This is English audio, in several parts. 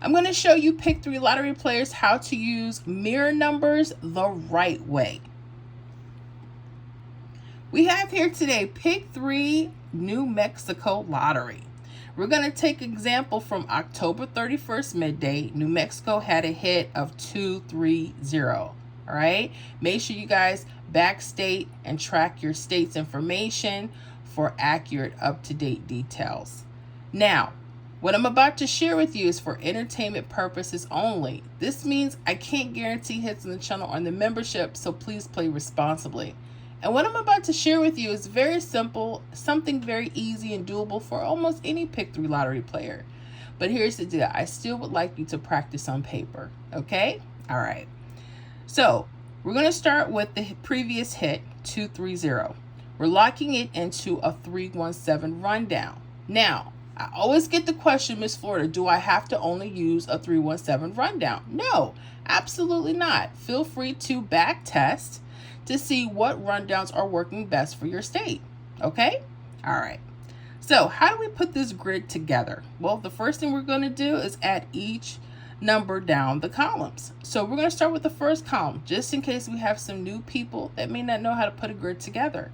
I'm going to show you Pick 3 lottery players how to use mirror numbers the right way. We have here today Pick 3 New Mexico Lottery. We're going to take example from October 31st midday. New Mexico had a hit of 230. All right. Make sure you guys backstate and track your state's information for accurate, up-to-date details. Now, what I'm about to share with you is for entertainment purposes only. This means I can't guarantee hits on the channel or in the membership, so please play responsibly. And what I'm about to share with you is very simple, something very easy and doable for almost any Pick 3 lottery player. But here's the deal. I still would like you to practice on paper, okay? All right. So we're going to start with the previous hit, 230. We're locking it into a 317 rundown. Now, I always get the question, Miss Florida, do I have to only use a 317 rundown? No, absolutely not. Feel free to back test to see what rundowns are working best for your state. Okay? All right. So how do we put this grid together? Well, the first thing we're going to do is add each number down the columns. So we're going to start with the first column, just in case we have some new people that may not know how to put a grid together.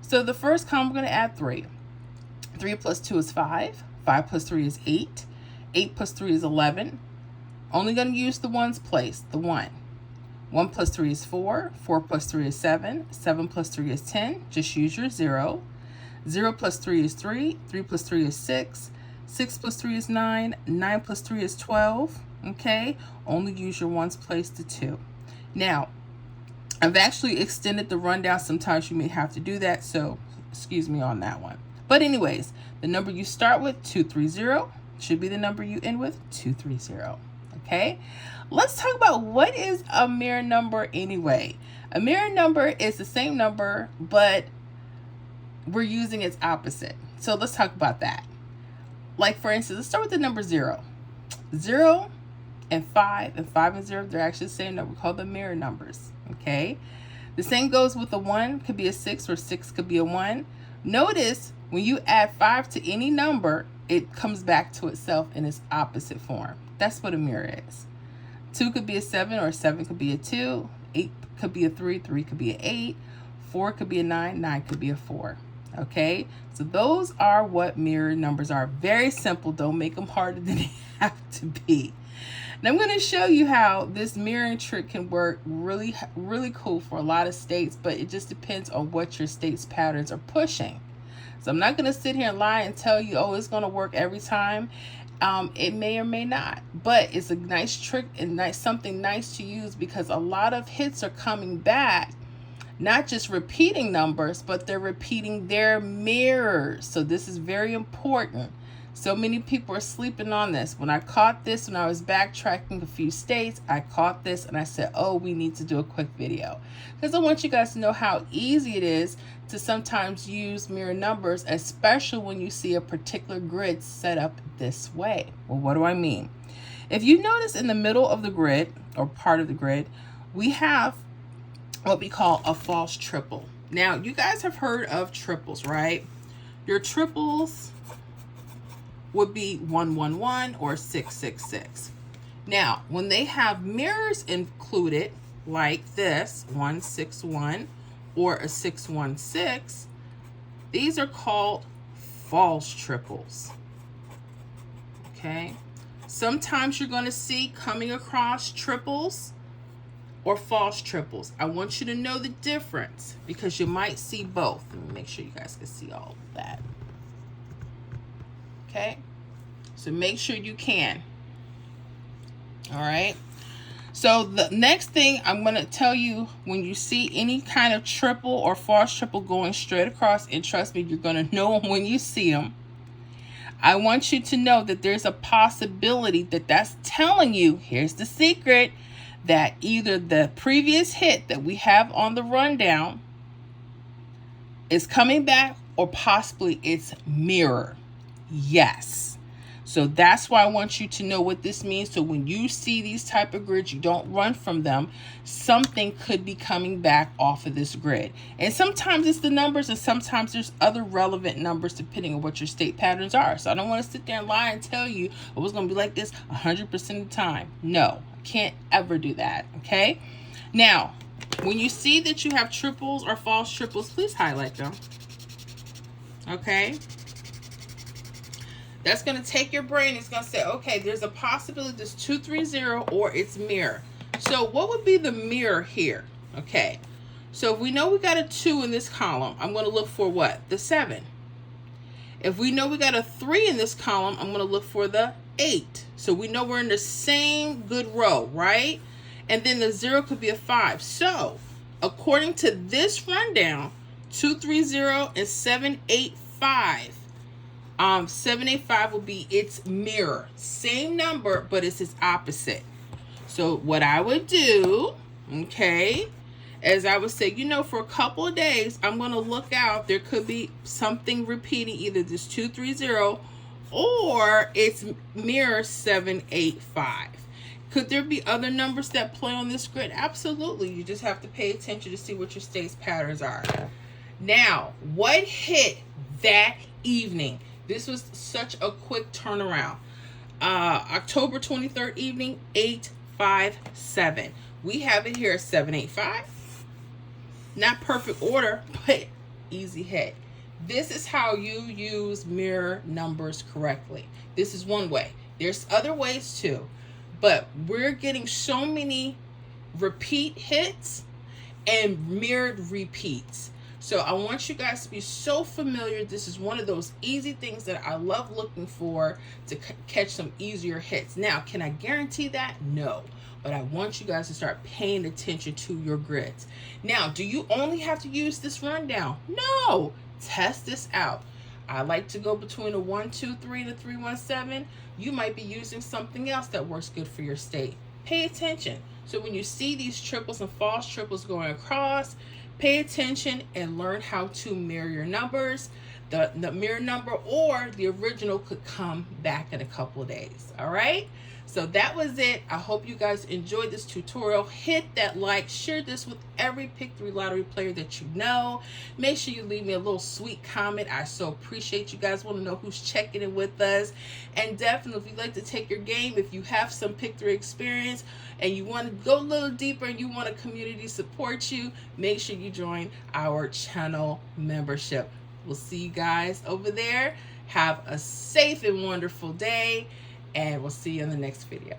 So the first column, we're going to add 3. 3 plus 2 is 5. 5 plus 3 is 8. 8 plus 3 is 11. Only going to use the ones place, the 1. 1 plus 3 is 4. 4 plus 3 is 7. 7 plus 3 is 10. Just use your 0. 0 plus 3 is 3. 3 plus 3 is 6. 6 plus 3 is 9. 9 plus 3 is 12. Okay? Only use your ones placed to 2. Now, I've actually extended the rundown. Sometimes you may have to do that, so excuse me on that one. But anyways, the number you start with, 230, should be the number you end with, 230. Okay? Let's talk about what is a mirror number anyway. A mirror number is the same number, but we're using its opposite. So let's talk about that. Like for instance, let's start with the number 0. 0 and 5 and 5 and 0, they're actually the same number. We call them mirror numbers. Okay? The same goes with a 1, could be a 6, or 6 could be a 1. Notice when you add 5 to any number, it comes back to itself in its opposite form. That's what a mirror is. 2 could be a 7, or 7 could be a 2. 8 could be a 3, 3 could be an 8. 4 could be a 9, 9 could be a 4. Okay, so those are what mirror numbers are. Very simple. Don't make them harder than they have to be. Now I'm going to show you how this mirroring trick can work really, really cool for a lot of states, but it just depends on what your state's patterns are pushing. So I'm not going to sit here and lie and tell you, oh, it's going to work every time. It may or may not, but it's a nice trick and something nice to use because a lot of hits are coming back, not just repeating numbers, but they're repeating their mirrors. So this is very important. So many people are sleeping on this. When I caught this, when I was backtracking a few states, I caught this and I said, oh, we need to do a quick video. Because I want you guys to know how easy it is to sometimes use mirror numbers, especially when you see a particular grid set up this way. Well, what do I mean? If you notice in the middle of the grid, or part of the grid, we have what we call a false triple. Now, you guys have heard of triples, right? Your triples would be 111 or 666. Now, when they have mirrors included, like this, 161 or a 616, these are called false triples. Okay? Sometimes you're going to see coming across triples or false triples. I want you to know the difference because you might see both. Let me make sure you guys can see all of that. Okay, so make sure you can. All right, so the next thing I'm going to tell you, when you see any kind of triple or false triple going straight across, and trust me, you're going to know them when you see them. I want you to know that there's a possibility that that's telling you, here's the secret, that either the previous hit that we have on the rundown is coming back, or possibly it's mirror. Yes. So that's why I want you to know what this means. So when you see these type of grids, you don't run from them. Something could be coming back off of this grid. And sometimes it's the numbers, and sometimes there's other relevant numbers depending on what your state patterns are. So I don't want to sit there and lie and tell you it was going to be like this 100% of the time. No, I can't ever do that, okay? Now, when you see that you have triples or false triples, please highlight them, okay? That's going to take your brain. It's going to say, okay, there's a possibility this 230 or it's mirror. So what would be the mirror here? Okay, so if we know we got a 2 in this column, I'm going to look for what? The 7. If we know we got a 3 in this column, I'm going to look for the 8. So we know we're in the same good row, right? And then the 0 could be a 5. So according to this rundown, 230 and 785. 785 will be its mirror. Same number, but it's its opposite. So what I would do, okay, is I would say, you know, for a couple of days, I'm going to look out. There could be something repeating, either this 230 or its mirror 785. Could there be other numbers that play on this grid? Absolutely. You just have to pay attention to see what your state's patterns are. Now, what hit that evening? This was such a quick turnaround. October 23rd evening, 857. We have it here at 785. Not perfect order, but easy hit. This is how you use mirror numbers correctly. This is one way. There's other ways too, but we're getting so many repeat hits and mirrored repeats. So I want you guys to be so familiar. This is one of those easy things that I love looking for to catch some easier hits. Now, can I guarantee that? No. But I want you guys to start paying attention to your grids. Now, do you only have to use this rundown? No. Test this out. I like to go between a 1, 2, 3 and a 3, 1, 7. You might be using something else that works good for your state. Pay attention. So when you see these triples and false triples going across, pay attention and learn how to mirror your numbers. The mirror number or the original could come back in a couple of days. All right. So that was it. I hope you guys enjoyed this tutorial. Hit that like, share this with every Pick3 lottery player that you know. Make sure you leave me a little sweet comment. I so appreciate you guys. Want to know who's checking in with us. And definitely, if you'd like to take your game, if you have some Pick3 experience and you want to go a little deeper and you want a community support you, make sure you join our channel membership. We'll see you guys over there. Have a safe and wonderful day, and we'll see you in the next video.